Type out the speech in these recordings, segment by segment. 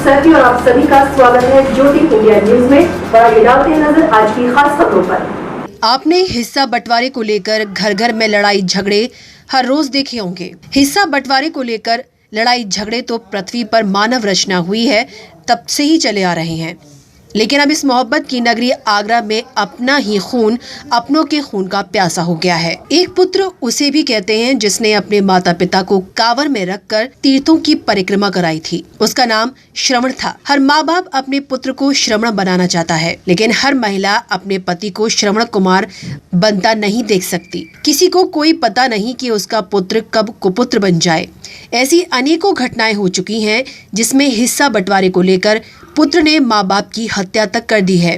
सैफी और आप सभी का स्वागत है ज्योति इंडिया न्यूज में। और डालते हैं नजर आज की खास खबरों पर। आपने हिस्सा बंटवारे को लेकर घर घर में लड़ाई झगड़े हर रोज देखे होंगे। हिस्सा बंटवारे को लेकर लड़ाई झगड़े तो पृथ्वी पर मानव रचना हुई है तब से ही चले आ रहे हैं, लेकिन अब इस मोहब्बत की नगरी आगरा में अपना ही खून अपनों के खून का प्यासा हो गया है। एक पुत्र उसे भी कहते हैं जिसने अपने माता पिता को कांवर में रखकर तीर्थों की परिक्रमा कराई थी। उसका नाम श्रवण था। हर माँ बाप अपने पुत्र को श्रवण बनाना चाहता है, लेकिन हर महिला अपने पति को श्रवण कुमार बनता नहीं देख सकती। किसी को कोई पता नहीं कि उसका पुत्र कब कुपुत्र बन जाए। ऐसी अनेकों घटनाएं हो चुकी हैं जिसमें हिस्सा बंटवारे को लेकर पुत्र ने माँ बाप की हत्या तक कर दी है।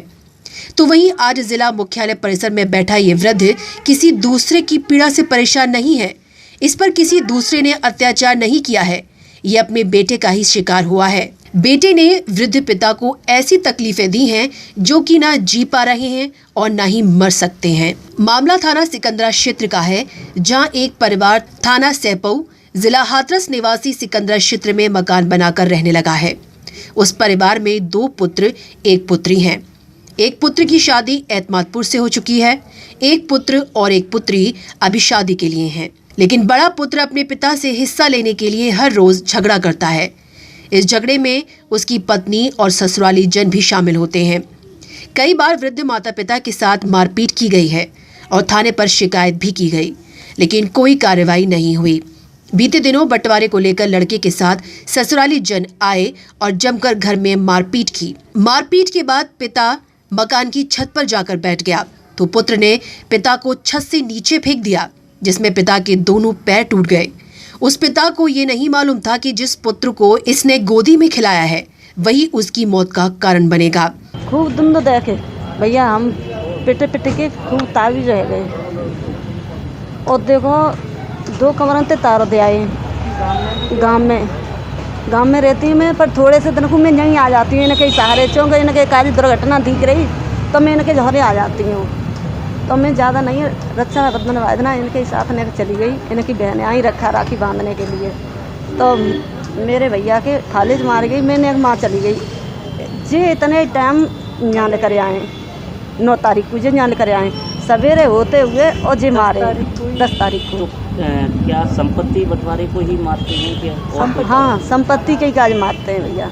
तो वहीं आज जिला मुख्यालय परिसर में बैठा ये वृद्ध किसी दूसरे की पीड़ा से परेशान नहीं है। इस पर किसी दूसरे ने अत्याचार नहीं किया है, ये अपने बेटे का ही शिकार हुआ है। बेटे ने वृद्ध पिता को ऐसी तकलीफें दी हैं जो कि ना जी पा रहे हैं और ना ही मर सकते हैं। मामला थाना सिकंदरा क्षेत्र का है, जहां एक परिवार थाना सैपऊ जिला हाथरस निवासी सिकंदरा क्षेत्र में मकान बनाकर रहने लगा है। उस परिवार में 2 पुत्र एक पुत्री हैं। एक पुत्र की शादी एतमादपुर से हो चुकी है। एक पुत्र और एक पुत्री अभी शादी के लिए हैं, लेकिन बड़ा पुत्र अपने पिता से हिस्सा लेने के लिए हर रोज झगड़ा करता है। इस झगड़े में उसकी पत्नी और ससुराली जन भी शामिल होते हैं। कई बार वृद्ध माता पिता के साथ मारपीट की गई है और थाने पर शिकायत भी की गई, लेकिन कोई कार्रवाई नहीं हुई। बीते दिनों बंटवारे को लेकर लड़के के साथ ससुराली जन आए और जमकर घर में मारपीट की। मारपीट के बाद पिता मकान की छत पर जाकर बैठ गया तो पुत्र ने पिता को छत से नीचे फेंक दिया, जिसमें पिता के दोनों पैर टूट गए। उस पिता को ये नहीं मालूम था कि जिस पुत्र को इसने गोदी में खिलाया है वही उसकी मौत का कारण बनेगा। खूब दुम देखे भैया, हम पिटे पिटे के खूब तावी रह गए और देखो 2 कमरों से तार दे आए गांव में रहती मैं, पर थोड़े से दिन को मैं यहीं आ जाती हूँ। इनके सहारे चौंक इनके कारी दुर्घटना दिख रही तो मैं इनके झोरे आ जाती हूँ। तो मैं ज़्यादा नहीं रक्षा बंधन वादना इनके साथ में चली गई। इनकी बहनें आई रखा राखी बांधने के लिए, तो मेरे भैया के खालिज मार गई। मैंने माँ चली गई जी। इतने टाइम जान कर आए 9 तारीख को जी जान कर आए सवेरे होते हुए और जी मारे 10 तारीख को। क्या संपत्ति बंटवारे को ही मारते हैं क्या? हाँ, संपत्ति के काज मारते हैं भैया।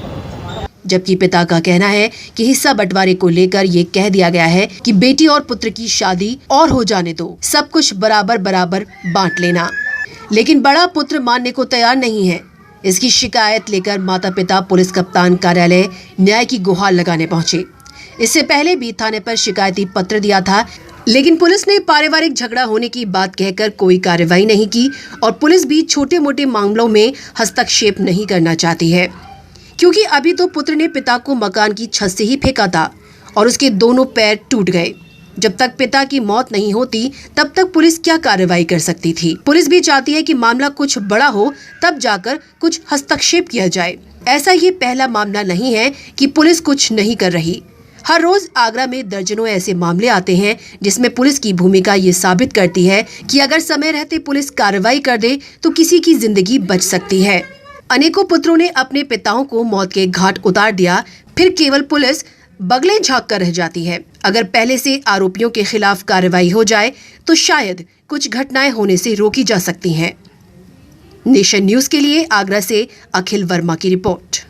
जबकि पिता का कहना है कि हिस्सा बंटवारे को लेकर ये कह दिया गया है कि बेटी और पुत्र की शादी और हो जाने दो, सब कुछ बराबर बराबर बांट लेना। लेकिन बड़ा पुत्र मानने को तैयार नहीं है। इसकी शिकायत लेकर माता पिता पुलिस कप्तान कार्यालय न्याय की गुहार लगाने पहुंचे। इससे पहले भी थाने पर शिकायती पत्र दिया था, लेकिन पुलिस ने पारिवारिक झगड़ा होने की बात कहकर कोई कार्रवाई नहीं की और पुलिस भी छोटे मोटे मामलों में हस्तक्षेप नहीं करना चाहती है, क्योंकि अभी तो पुत्र ने पिता को मकान की छत से ही फेंका था और उसके दोनों पैर टूट गए। जब तक पिता की मौत नहीं होती तब तक पुलिस क्या कार्रवाई कर सकती थी। पुलिस भी चाहती है कि मामला कुछ बड़ा हो तब जाकर कुछ हस्तक्षेप किया जाए। ऐसा ये पहला मामला नहीं है कि पुलिस कुछ नहीं कर रही। हर रोज आगरा में दर्जनों ऐसे मामले आते हैं जिसमें पुलिस की भूमिका ये साबित करती है कि अगर समय रहते पुलिस कार्रवाई कर दे तो किसी की जिंदगी बच सकती है। अनेकों पुत्रों ने अपने पिताओं को मौत के घाट उतार दिया, फिर केवल पुलिस बगलें झाँक कर रह जाती है। अगर पहले से आरोपियों के खिलाफ कार्रवाई हो जाए तो शायद कुछ घटनाएं होने से रोकी जा सकती हैं। नेशन न्यूज के लिए आगरा से अखिल वर्मा की रिपोर्ट।